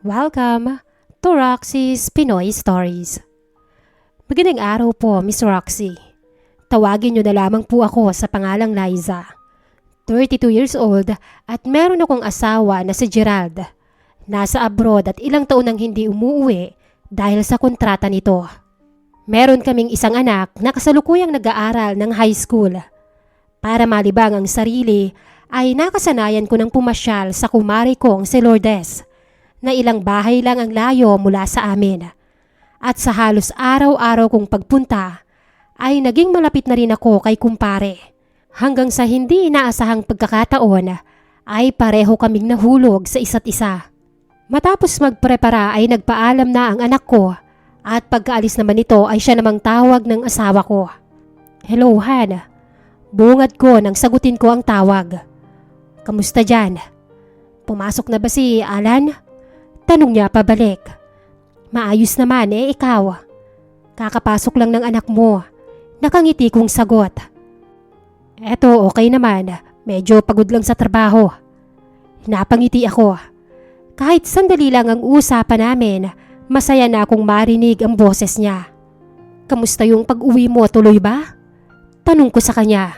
Welcome to Roxy's Pinoy Stories. Magandang araw po, Miss Roxy. Tawagin niyo na lamang po ako sa pangalang Liza. 32 years old at meron akong asawa na si Gerald. Nasa abroad at ilang taon nang hindi umuwi dahil sa kontrata nito. Meron kaming isang anak na kasalukuyang nag-aaral ng high school. Para malibang ang sarili ay nakasanayan ko ng pumasyal sa kumari kong si Lourdes na ilang bahay lang ang layo mula sa amin. At sa halos araw-araw kong pagpunta ay naging malapit na rin ako kay kumpare. Hanggang sa hindi inaasahang pagkakataon ay pareho kaming nahulog sa isa't isa. Matapos magprepara ay nagpaalam na ang anak ko at pagkaalis naman nito ay siya namang tawag ng asawa ko. Hello, Han. Bungad ko nang sagutin ko ang tawag. Kamusta dyan? Pumasok na ba si Alan? Tanong niya pabalik. Maayos naman ikaw. Kakapasok lang ng anak mo. Nakangiti kong sagot. Eto okay naman, medyo pagod lang sa trabaho. Napangiti ako. Kahit sandali lang ang usapan namin, masaya na akong marinig ang boses niya. Kamusta yung pag-uwi mo, tuloy ba? Tanong ko sa kanya.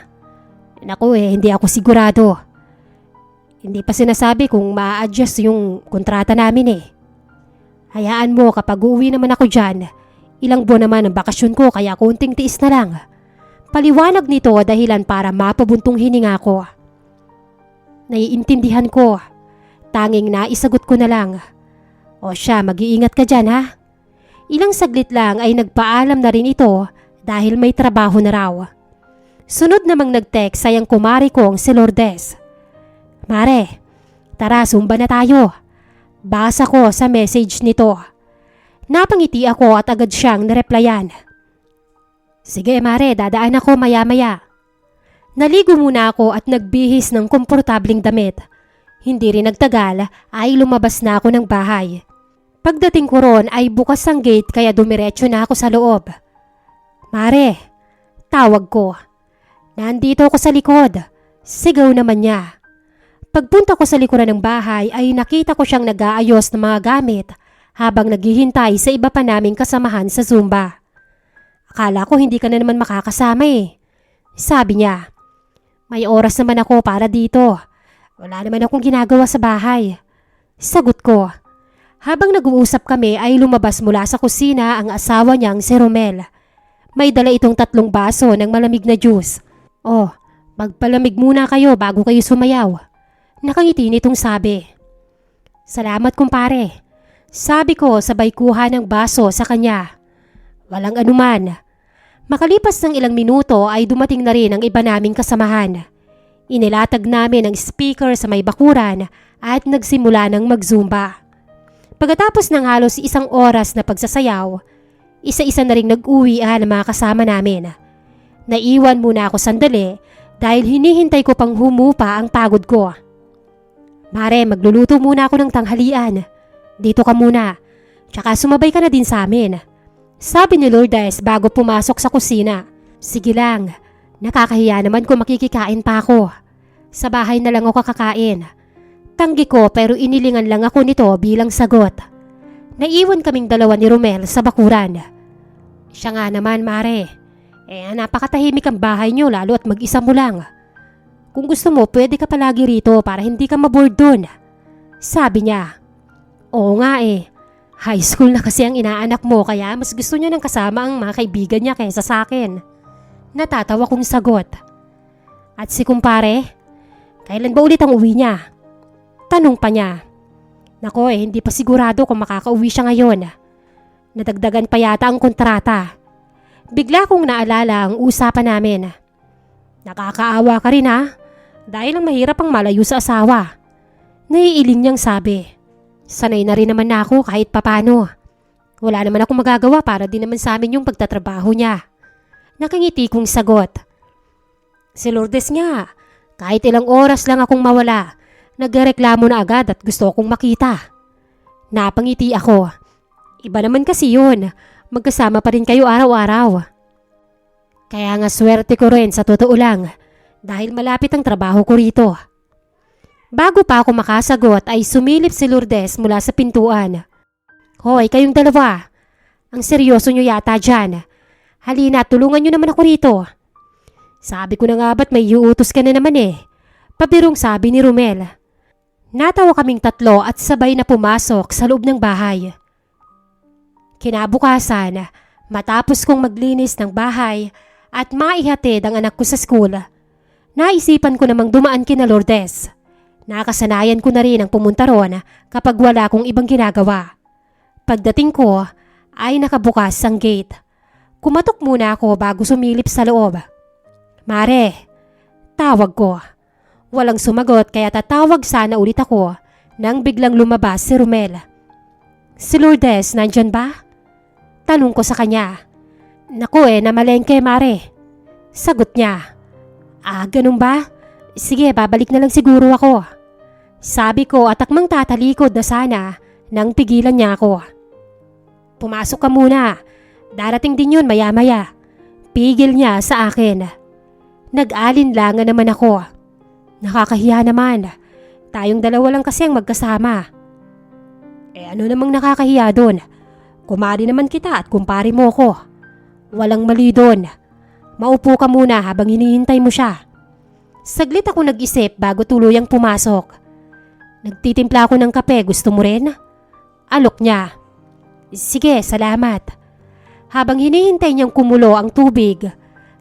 Naku hindi ako sigurado. Hindi pa sinasabi kung ma-adjust yung kontrata namin Hayaan mo kapag uuwi naman ako dyan, ilang buwan naman ang bakasyon ko kaya konting tiis na lang. Paliwanag nito dahilan para mapabuntong hininga ko. Naiintindihan ko. Tanging naisagot ko na lang. O siya, mag-iingat ka dyan ha. Ilang saglit lang ay nagpaalam na rin ito dahil may trabaho na raw. Sunod namang nag-text ay ang kumari kong si Lourdes. Mare, tara sumba na tayo. Basa ko sa message nito. Napangiti ako at agad siyang nareplyan. Sige Mare, dadaan ako maya-maya. Naligo muna ako at nagbihis ng komportabling damit. Hindi rin nagtagal ay lumabas na ako ng bahay. Pagdating ko ron ay bukas ang gate kaya dumiretso na ako sa loob. Mare, tawag ko. Nandito ako sa likod. Sigaw naman niya. Pagpunta ko sa likuran ng bahay ay nakita ko siyang nag-aayos ng mga gamit habang naghihintay sa iba pa naming kasamahan sa Zumba. Akala ko hindi ka na naman makakasama Sabi niya, may oras naman ako para dito. Wala naman akong ginagawa sa bahay. Sagot ko. Habang nag-uusap kami ay lumabas mula sa kusina ang asawa niyang si Romel. May dala itong 3 baso ng malamig na juice. Oh, magpalamig muna kayo bago kayo sumayaw. Nakangiti nitong sabi. Salamat kumpare. Sabi ko sabay kuha ng baso sa kanya. Walang anuman. Makalipas ng ilang minuto ay dumating na rin ang iba naming kasamahan. Inilatag namin ang speaker sa may bakuran at nagsimula ng mag-zumba. Pagkatapos ng halos 1 oras na pagsasayaw, isa-isa na rin nag-uwian ang mga kasama namin. Naiwan muna ako sandali dahil hinihintay ko pang humupa ang pagod ko. Mare, magluluto muna ako ng tanghalian. Dito ka muna. Tsaka sumabay ka na din sa amin. Sabi ni Lourdes bago pumasok sa kusina. Sige lang. Nakakahiya naman kung makikikain pa ako. Sa bahay na lang ako kakain. Tanggi ko pero inilingan lang ako nito bilang sagot. Naiwan kaming dalawa ni Romel sa bakuran. Siya nga naman, Mare. Napakatahimik ang bahay niyo lalo at mag-isa mo lang. Kung gusto mo, pwede ka palagi rito para hindi ka maboard dun. Sabi niya. Oo nga High school na kasi ang inaanak mo kaya mas gusto niya ng kasama ang mga kaibigan niya kaysa sa akin. Natatawa kong sagot. At si kumpare? Kailan ba ulit ang uwi niya? Tanong pa niya. Nako hindi pa sigurado kung makakauwi siya ngayon. Nadagdagan pa yata ang kontrata. Bigla kong naalala ang usapan namin. Nakakaawa ka rin ha? Dahil ang mahirap ang malayo sa asawa. Naiiling niyang sabi. Sanay na rin naman na ako kahit papano. Wala naman akong magagawa para din naman sa amin yung pagtatrabaho niya. Nakangiti kong sagot. Si Lourdes nga, kahit ilang oras lang akong mawala, nagreklamo na agad at gusto akong makita. Napangiti ako. Iba naman kasi yun, magkasama pa rin kayo araw-araw. Kaya nga swerte ko rin sa totoo lang. Dahil malapit ang trabaho ko rito. Bago pa ako makasagot ay sumilip si Lourdes mula sa pintuan. Hoy, kayong dalawa. Ang seryoso nyo yata dyan. Halina, tulungan nyo naman ako rito. Sabi ko na nga ba't may iuutos ka na naman eh. Pabirong sabi ni Romel. Natawa kaming tatlo at sabay na pumasok sa loob ng bahay. Kinabukasan, matapos kong maglinis ng bahay at maihatid ang anak ko sa school, naisipan ko namang dumaan kina Lourdes. Nakasanayan ko na rin ang pumunta ron kapag wala akong ibang ginagawa. Pagdating ko ay nakabukas ang gate. Kumatok muna ako bago sumilip sa loob. Mare, tawag ko. Walang sumagot kaya tatawag sana ulit ako nang biglang lumabas si Romel. Si Lourdes, nandyan ba? Tanong ko sa kanya. Naku namalengke mare. Sagot niya. Ganun ba? Sige, babalik na lang siguro ako. Sabi ko at akmang tatalikod na sana nang pigilan niya ako. Pumasok ka muna. Darating din yun maya-maya. Pigil niya sa akin. Nag-alinlangan naman ako. Nakakahiya naman. Tayong dalawa lang kasi ang magkasama. Ano namang nakakahiya doon? Kumari naman kita at kumpari mo ko. Walang mali doon. Maupo ka muna habang hinihintay mo siya. Saglit ako nag-isip bago tuluyang pumasok. Nagtitimpla ako ng kape, gusto mo rin? Alok niya. Sige, salamat. Habang hinihintay niyang kumulo ang tubig,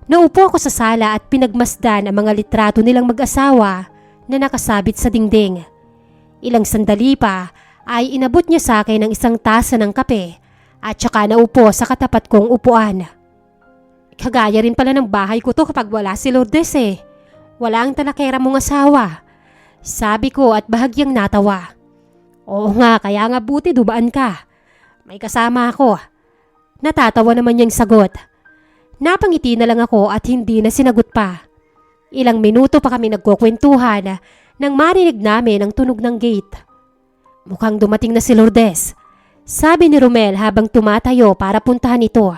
naupo ako sa sala at pinagmasdan ang mga litrato nilang mag-asawa na nakasabit sa dingding. Ilang sandali pa ay inabot niya sa akin ng isang tasa ng kape at saka naupo sa katapat kong upuan. Kagaya rin pala ng bahay ko to kapag wala si Lourdes eh. Wala ang talakera mong asawa. Sabi ko at bahagyang natawa. Oo nga, kaya nga buti dubaan ka. May kasama ako. Natatawa naman niyang sagot. Napangiti na lang ako at hindi na sinagot pa. Ilang minuto pa kami nagkukwentuhan nang marinig namin ang tunog ng gate. Mukhang dumating na si Lourdes. Sabi ni Romel habang tumatayo para puntahan ito.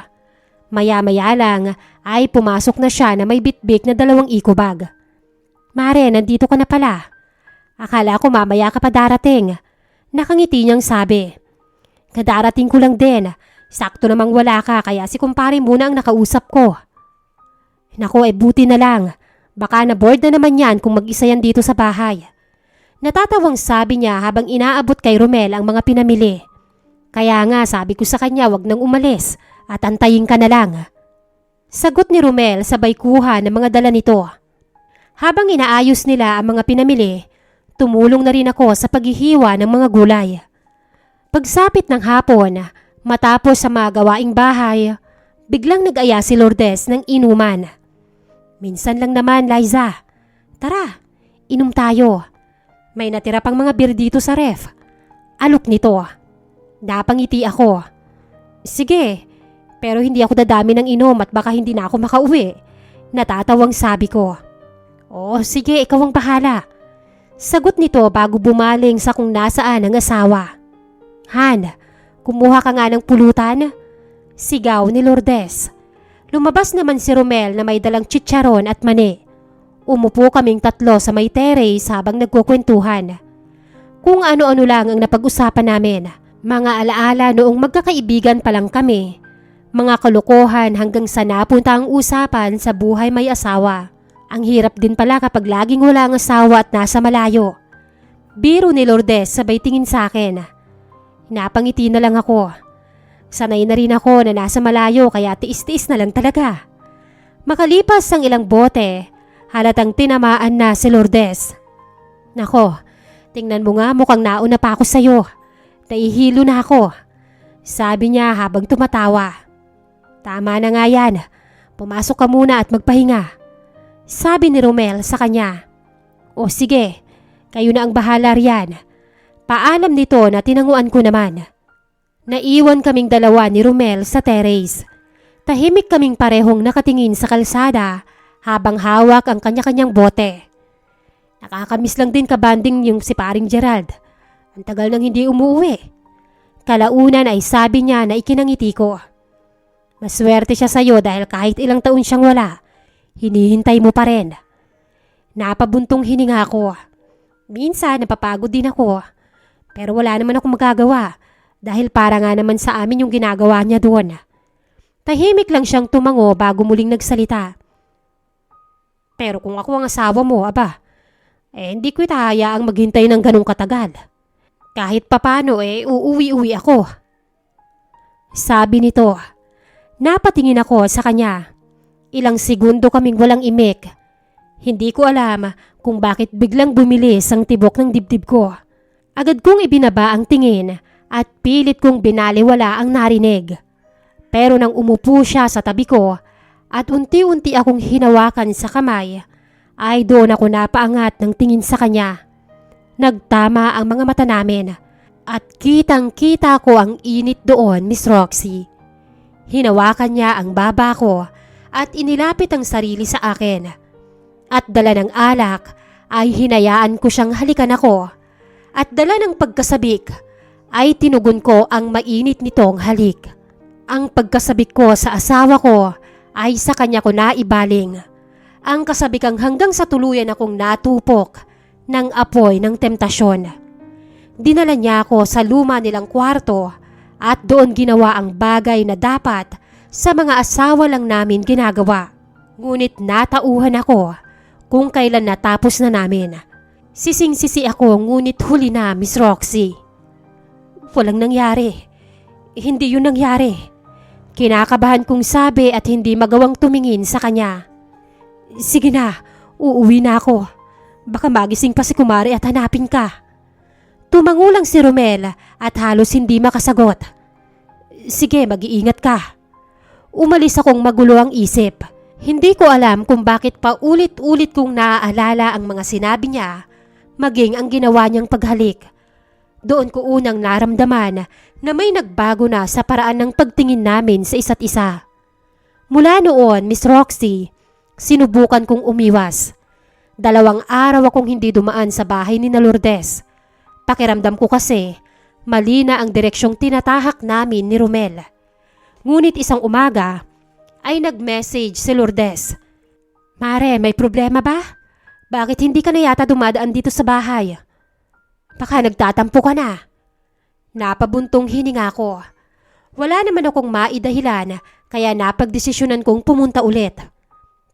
Maya-maya lang ay pumasok na siya na may bitbik na 2 eco bag. Mare, nandito ka na pala. Akala ko mamaya ka pa darating. Nakangiti niyang sabi. Kadarating ko lang din. Sakto namang wala ka kaya si kumpare muna ang nakausap ko. Nako buti na lang. Baka na-board na naman yan kung mag-isa yan dito sa bahay. Natatawang sabi niya habang inaabot kay Romel ang mga pinamili. Kaya nga sabi ko sa kanya wag nang umalis at antayin ka na lang. Sagot ni Romel sabay kuha ng mga dala nito. Habang inaayos nila ang mga pinamili, tumulong na rin ako sa paghihiwa ng mga gulay. Pagsapit ng hapon, matapos sa mga gawaing bahay, biglang nag-aya si Lourdes ng inuman. Minsan lang naman, Liza. Tara, inom tayo. May natira pang mga beer dito sa ref. Alok nito. Napangiti ako. Sige, pero hindi ako dadami ng inom at baka hindi na ako makauwi. Natatawang sabi ko. Oh, sige, ikaw ang bahala. Sagot nito bago bumaling sa kung nasaan ang asawa. Han, kumuha ka nga ng pulutan. Sigaw ni Lourdes. Lumabas naman si Romel na may dalang chicharon at mani. Umupo kaming tatlo sa may terrace habang nagkukwentuhan. Kung ano-ano lang ang napag-usapan namin. Mga alaala noong magkakaibigan pa lang kami. Mga kalokohan hanggang sa napunta ang usapan sa buhay may asawa. Ang hirap din pala kapag laging wala ang asawa at nasa malayo. Biro ni Lourdes sabay tingin sa akin. Napangiti na lang ako. Sanay na rin ako na nasa malayo kaya tiis-tiis na lang talaga. Makalipas ang ilang bote, halatang tinamaan na si Lourdes. Nako, tingnan mo nga mukhang nauna pa ako sa'yo. Naihilo na ako. Sabi niya habang tumatawa. Tama na nga yan. Pumasok ka muna at magpahinga. Sabi ni Romel sa kanya. O sige, kayo na ang bahala riyan. Paalam nito na tinanguan ko naman. Naiwan kaming dalawa ni Romel sa terrace. Tahimik kaming parehong nakatingin sa kalsada habang hawak ang kanya-kanyang bote. Nakakamiss lang din kabanding yung si paring Gerald. Ang tagal nang hindi umuwi. Kalaunan ay sabi niya na ikinangiti ko. Maswerte siya sa'yo dahil kahit ilang taon siyang wala, hinihintay mo pa rin. Napabuntong hininga ko. Minsan napapagod din ako. Pero wala naman akong magagawa dahil para nga naman sa amin yung ginagawa niya doon. Tahimik lang siyang tumango bago muling nagsalita. Pero kung ako ang asawa mo, hindi ko hayaang maghintay ng ganong katagal. Kahit papano uuwi-uwi ako. Sabi nito. Napatingin ako sa kanya. Ilang segundo kaming walang imik. Hindi ko alam kung bakit biglang bumilis ang tibok ng dibdib ko. Agad kong ibinaba ang tingin at pilit kong binaliwala ang narinig. Pero nang umupo siya sa tabi ko at unti-unti akong hinawakan sa kamay, ay doon ako napaangat ng tingin sa kanya. Nagtama ang mga mata namin at kitang-kita ko ang init doon, Miss Roxy. Hinawakan niya ang baba ko at inilapit ang sarili sa akin. At dala ng alak ay hinayaan ko siyang halikan ako. At dala ng pagkasabik ay tinugon ko ang mainit nitong halik. Ang pagkasabik ko sa asawa ko ay sa kanya ko naibaling. Ang kasabikang hanggang sa tuluyan akong natupok ng apoy ng temptasyon. Dinala niya ako sa luma nilang kwarto at doon ginawa ang bagay na dapat sa mga asawa lang namin ginagawa. Ngunit natauhan ako kung kailan natapos na namin. Sising-sisi ako ngunit huli na, Miss Roxy. Walang nangyari. Hindi yun nangyari. Kinakabahan kong sabi at hindi magawang tumingin sa kanya. Sige na, uuwi na ako. Baka magising pa si Kumari at hanapin ka. Tumango lang si Romel at halos hindi makasagot. Sige, mag-iingat ka. Umalis akong magulo ang isip. Hindi ko alam kung bakit pa ulit-ulit kong naaalala ang mga sinabi niya, maging ang ginawa niyang paghalik. Doon ko unang naramdaman na may nagbago na sa paraan ng pagtingin namin sa isa't isa. Mula noon, Miss Roxy, sinubukan kong umiwas. 2 araw akong hindi dumaan sa bahay ni Lourdes. Pakiramdam ko kasi, mali na ang direksyong tinatahak namin ni Romel. Ngunit isang umaga, ay nag-message si Lourdes. Mare, may problema ba? Bakit hindi ka na yata dumadaan dito sa bahay? Baka nagtatampo ka na. Napabuntong hininga ko. Wala naman akong maidahilan kaya napagdesisyonan kong pumunta ulit.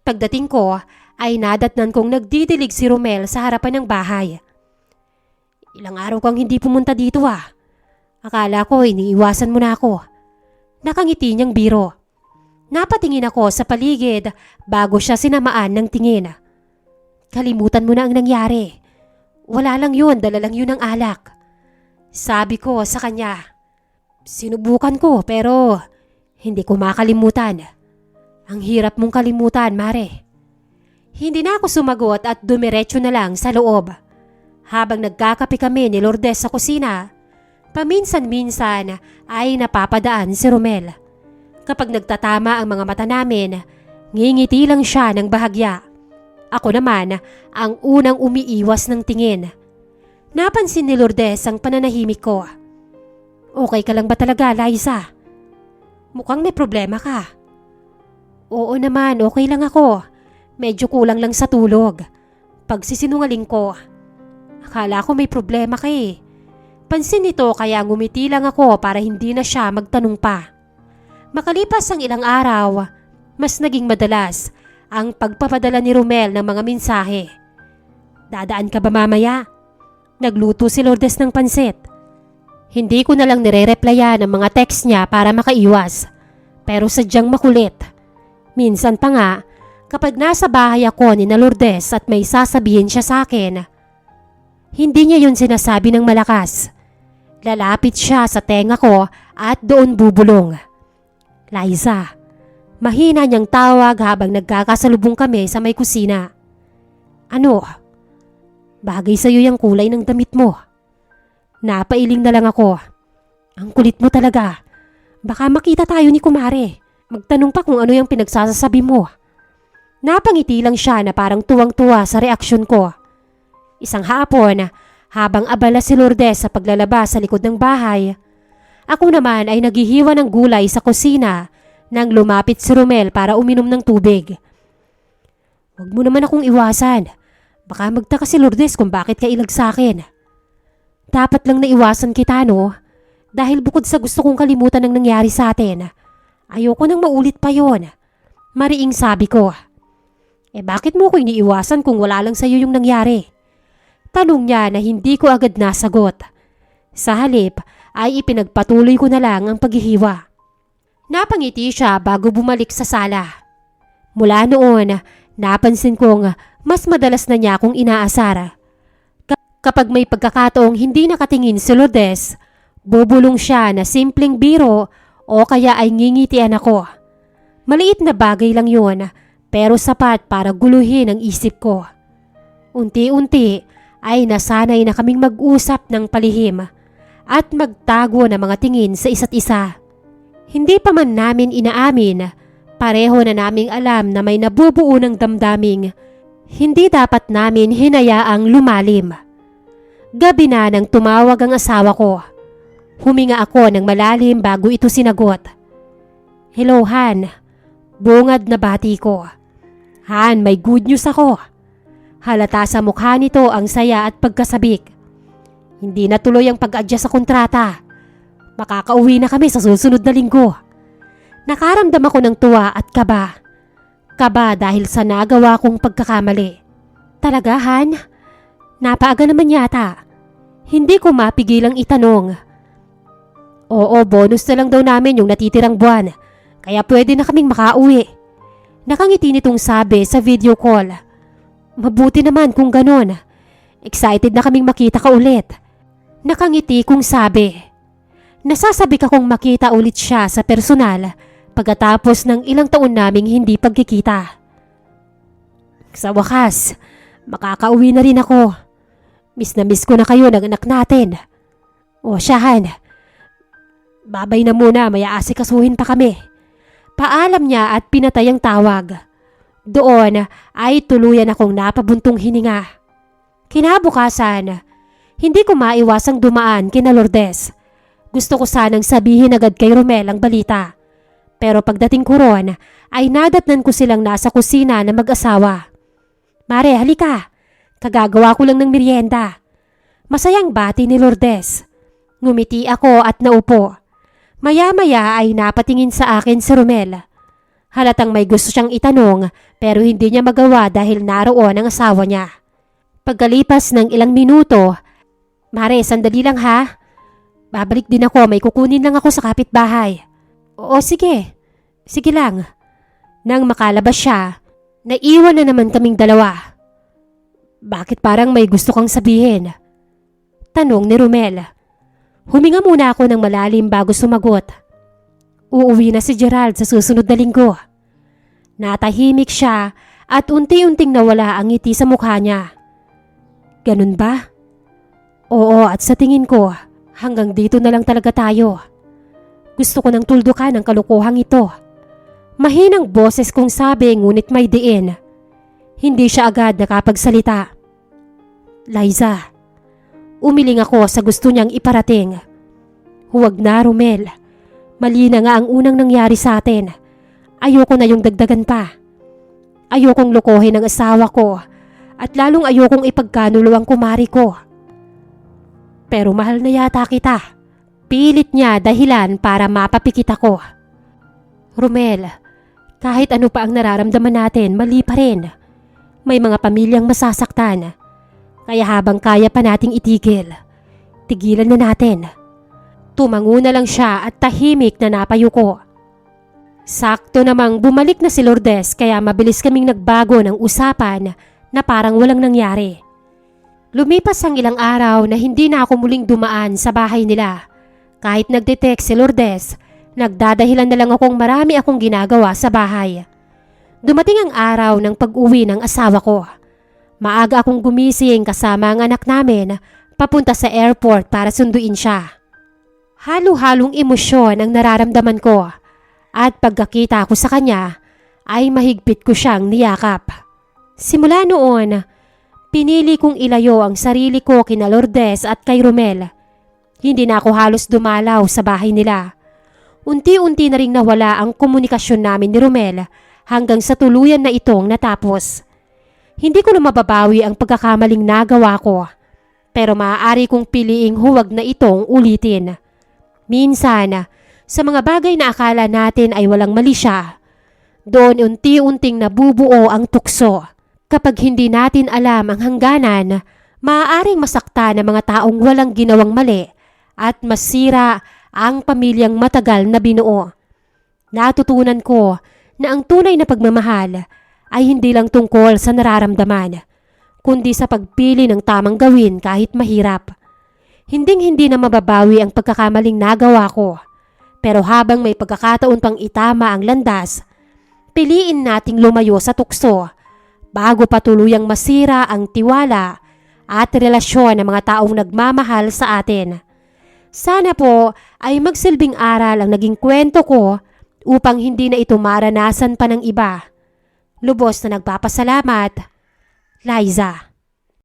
Pagdating ko ay nadatnan kong nagdidilig si Romel sa harapan ng bahay. Ilang araw kang hindi pumunta dito Akala ko iniiwasan mo na ako. Nakangiti niyang biro. Napatingin ako sa paligid bago siya sinamaan ng tingin. Kalimutan mo na ang nangyari. Wala lang yun, dala lang yun ng alak. Sabi ko sa kanya. Sinubukan ko pero hindi ko makalimutan. Ang hirap mong kalimutan, Mare. Hindi na ako sumagot at dumiretso na lang sa loob. Habang nagkakape kami ni Lourdes sa kusina, paminsan-minsan ay napapadaan si Romel. Kapag nagtatama ang mga mata namin, ngingiti lang siya ng bahagya. Ako naman ang unang umiiwas ng tingin. Napansin ni Lourdes ang pananahimik ko. Okay ka lang ba talaga, Liza? Mukhang may problema ka. Oo naman, okay lang ako. Medyo kulang lang sa tulog. Pagsisinungaling ko. Akala ko may problema ka Pansin nito kaya ngumiti lang ako para hindi na siya magtanong pa. Makalipas ang ilang araw, mas naging madalas ang pagpapadala ni Romel ng mga mensahe. Dadaan ka ba mamaya? Nagluto si Lourdes ng pansit. Hindi ko na lang nire-replyan ang mga text niya para makaiwas. Pero sadyang makulit. Minsan pa nga, kapag nasa bahay ako ni Lourdes at may sasabihin siya sa akin, hindi niya yun sinasabi ng malakas. Lalapit siya sa tenga ko at doon bubulong. Liza, mahina niyang tawag habang nagkakasalubong kami sa may kusina. Ano? Bagay sa'yo yung kulay ng damit mo. Napailing na lang ako. Ang kulit mo talaga. Baka makita tayo ni Kumare. Magtanong pa kung ano yung pinagsasasabi mo. Napangiti lang siya na parang tuwang-tuwa sa reaksyon ko. Isang hapon, habang abala si Lourdes sa paglalaba sa likod ng bahay, ako naman ay naghihiwa ng gulay sa kusina nang lumapit si Romel para uminom ng tubig. Huwag mo naman akong iwasan. Baka magtaka si Lourdes kung bakit ka ilag sa akin. Dapat lang naiwasan kita, no? Dahil bukod sa gusto kong kalimutan ang nangyari sa atin, ayoko nang maulit pa yon. Mariing sabi ko. Bakit mo ko iniiwasan kung wala lang sa'yo yung nangyari? Tanong niya na hindi ko agad nasagot. Sa halip ay ipinagpatuloy ko na lang ang paghihiwa. Napangiti siya bago bumalik sa sala. Mula noon, napansin kong mas madalas na niya akong inaasar. Kapag may pagkakataong hindi nakatingin si Lourdes, bubulong siya na simpleng biro o kaya ay ngingitian ako. Maliit na bagay lang yun, pero sapat para guluhin ang isip ko. Unti-unti ay nasanay na kaming mag-usap ng palihim at magtago ng mga tingin sa isa't isa. Hindi pa man namin inaamin, pareho na naming alam na may nabubuo ng damdaming hindi dapat namin hinayaang lumalim. Gabi na nang tumawag ang asawa ko. Huminga ako ng malalim bago ito sinagot. Hello, Han. Bungad na bati ko. Han, may good news ako. Halata sa mukha nito ang saya at pagkasabik. Hindi na tuloy ang pag-adjust sa kontrata. Makakauwi na kami sa susunod na linggo. Nakaramdam ako ng tuwa at kaba. Kaba dahil sa nagawa kong pagkakamali. Talaga, Han? Napaaga naman yata. Hindi ko mapigilang itanong. Oo, bonus na lang daw namin yung natitirang buwan. Kaya pwede na kaming makauwi. Nakangiti nitong sabi sa video call. Mabuti naman kung ganon. Excited na kaming makita ka ulit. Nakangiti kong sabi. Nasasabik akong makita ulit siya sa personal pagkatapos ng ilang taon naming hindi pagkikita. Sa wakas, makakauwi na rin ako. Miss na miss ko na kayo ng anak natin. O siya, Han. Babay na muna, may aasikasuhin pa kami. Paalam niya at pinatay ang tawag. Doon ay tuluyan akong napabuntong hininga. Kinabukasan, hindi ko maiwasang dumaan kina Lourdes. Gusto ko sanang sabihin agad kay Romel ang balita. Pero pagdating ko ron, ay nadatnan ko silang nasa kusina na mag-asawa. Mare, halika. Kagagawa ko lang ng merienda. Masayang bati ni Lourdes. Ngumiti ako at naupo. Maya-maya ay napatingin sa akin si Romel. Halatang may gusto siyang itanong pero hindi niya magawa dahil naroon ang asawa niya. Pagkalipas ng ilang minuto, Mare, sandali lang ha. Babalik din ako, may kukunin lang ako sa kapitbahay. Oo, sige. Sige lang. Nang makalabas siya, naiwan na naman kaming dalawa. Bakit parang may gusto kang sabihin? Tanong ni Romel. Huminga muna ako ng malalim bago sumagot. Uuwi na si Gerald sa susunod na linggo. Natahimik siya at unti-unting nawala ang ngiti sa mukha niya. Ganun ba? Oo, at sa tingin ko, hanggang dito na lang talaga tayo. Gusto ko nang tuldukan ang kalokohang ito. Mahinang boses kong sabi ngunit may diin. Hindi siya agad nakapagsalita. Liza, umiling ako sa gusto niyang iparating. Huwag na, Romel. Mali na nga ang unang nangyari sa atin. Ayoko na yung dagdagan pa. Ayokong lokohin ang asawa ko at lalong ayokong ipagkanulo ang kumari ko. Pero mahal na yata kita. Pilit niya dahilan para mapapikit ako. Romel, kahit ano pa ang nararamdaman natin, mali pa rin. May mga pamilyang masasaktan. Kaya habang kaya pa nating itigil, tigilan na natin. Tumango na lang siya at tahimik na napayuko. Sakto namang bumalik na si Lourdes kaya mabilis kaming nagbago ng usapan na parang walang nangyari. Lumipas ang ilang araw na hindi na ako muling dumaan sa bahay nila. Kahit nagde-text si Lourdes, nagdadahilan na lang akong marami akong ginagawa sa bahay. Dumating ang araw ng pag-uwi ng asawa ko. Maaga akong gumising kasama ang anak namin papunta sa airport para sunduin siya. Halo-halong emosyon ang nararamdaman ko at pagkakita ko sa kanya ay mahigpit ko siyang niyakap. Simula noon, pinili kong ilayo ang sarili ko kina Lourdes at kay Romel. Hindi na ako halos dumalaw sa bahay nila. Unti-unti na ring nawala ang komunikasyon namin ni Romel hanggang sa tuluyan na itong natapos. Hindi ko na mababawi ang pagkakamaling nagawa ko, pero maaari kong piliing huwag na itong ulitin. Minsan, sa mga bagay na akala natin ay walang mali siya, doon unti-unting nabubuo ang tukso. Kapag hindi natin alam ang hangganan, maaaring masakta ng mga taong walang ginawang mali at masira ang pamilyang matagal na binuo. Natutunan ko na ang tunay na pagmamahal ay hindi lang tungkol sa nararamdaman, kundi sa pagpili ng tamang gawin kahit mahirap. Hinding-hindi na mababawi ang pagkakamaling nagawa ko, pero habang may pagkakataon pang itama ang landas, piliin nating lumayo sa tukso bago pa tuluyang masira ang tiwala at relasyon ng mga taong nagmamahal sa atin. Sana po ay magsilbing aral ang naging kwento ko upang hindi na ito maranasan pa ng iba. Lubos na nagpapasalamat, Liza.